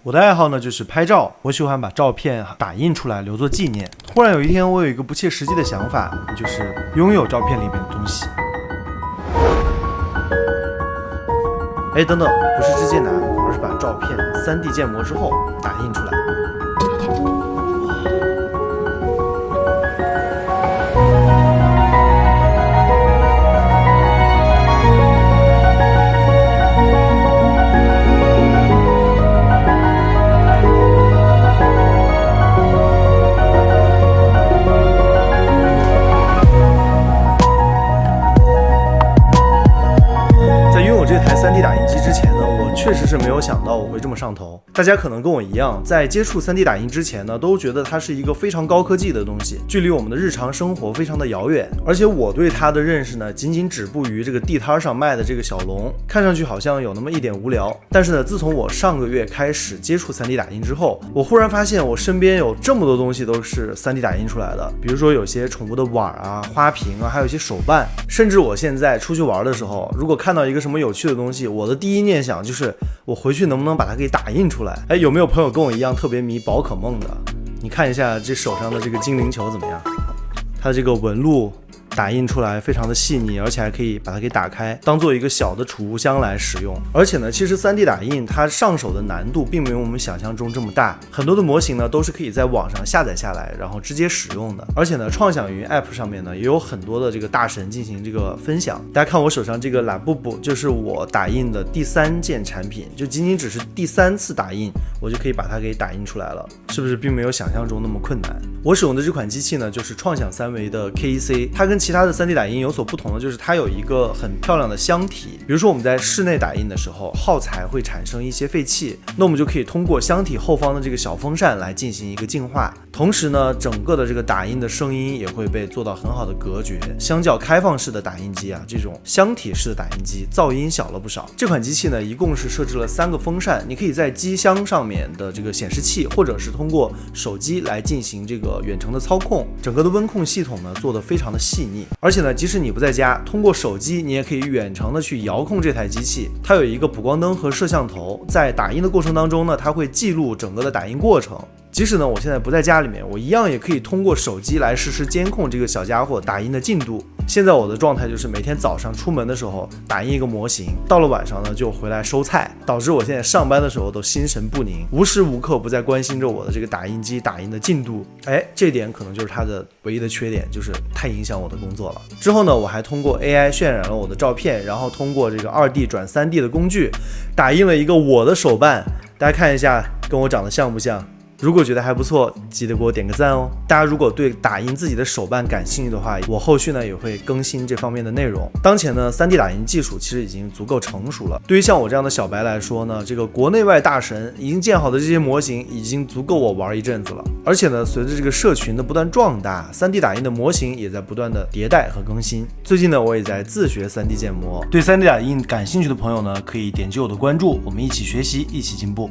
我的爱好呢就是拍照，我喜欢把照片打印出来留作纪念。忽然有一天，我有一个不切实际的想法，就是拥有照片里面的东西。等等，不是直接拿，而是把照片3D 建模之后打印出来。这台3D 打印机之前呢，我确实是没有想到我会这么上头。大家可能跟我一样，在接触3D 打印之前呢，都觉得它是一个非常高科技的东西，距离我们的日常生活非常的遥远。而且我对它的认识呢，仅仅止步于这个地摊上卖的这个小龙，看上去好像有那么一点无聊。但是呢，自从我上个月开始接触3D 打印之后，我忽然发现我身边有这么多东西都是3D 打印出来的，比如说有些宠物的碗啊、花瓶啊，还有一些手办，甚至我现在出去玩的时候，如果看到一个什么有趣的东西，我的第一念想就是我回去能不能把它给打印出来。有没有朋友跟我一样特别迷宝可梦的？你看一下这手上的这个精灵球怎么样？它这个纹路打印出来非常的细腻，而且还可以把它给打开，当做一个小的储物箱来使用。而且呢，其实3D 打印它上手的难度并没有我们想象中这么大，很多的模型呢都是可以在网上下载下来，然后直接使用的。而且呢，创想云 App 上面呢也有很多的这个大神进行这个分享。大家看我手上这个懒布布，就是我打印的第3件产品，就仅仅只是第3次打印，我就可以把它给打印出来了，是不是并没有想象中那么困难？我使用的这款机器呢，就是创想3维的 KEC， 它跟其他的3D 打印有所不同的就是它有一个很漂亮的箱体。比如说我们在室内打印的时候，耗材会产生一些废气，那我们就可以通过箱体后方的这个小风扇来进行一个净化。同时呢，整个的这个打印的声音也会被做到很好的隔绝。相较开放式的打印机啊，这种箱体式的打印机噪音小了不少。这款机器呢，一共是设置了3个风扇，你可以在机箱上面的这个显示器，或者是通过手机来进行这个远程的操控。整个的温控系统呢，做得非常的细腻。而且呢，即使你不在家，通过手机你也可以远程的去遥控这台机器。它有一个补光灯和摄像头，在打印的过程当中呢，它会记录整个的打印过程。即使呢我现在不在家里面，我一样也可以通过手机来实时监控这个小家伙打印的进度。现在我的状态就是每天早上出门的时候打印一个模型，到了晚上呢就回来收菜，导致我现在上班的时候都心神不宁，无时无刻不在关心着我的这个打印机打印的进度。这点可能就是它的唯一的缺点，就是太影响我的工作了。之后呢，我还通过 AI 渲染了我的照片，然后通过这个2D 转3D 的工具打印了一个我的手办。大家看一下跟我长得像不像？如果觉得还不错，记得给我点个赞哦。大家如果对打印自己的手办感兴趣的话，我后续呢也会更新这方面的内容。当前呢，3D 打印技术其实已经足够成熟了。对于像我这样的小白来说呢，这个国内外大神已经建好的这些模型已经足够我玩一阵子了。而且呢，随着这个社群的不断壮大，3D 打印的模型也在不断的迭代和更新。最近呢，我也在自学3D 建模。对3D 打印感兴趣的朋友呢，可以点击我的关注，我们一起学习，一起进步。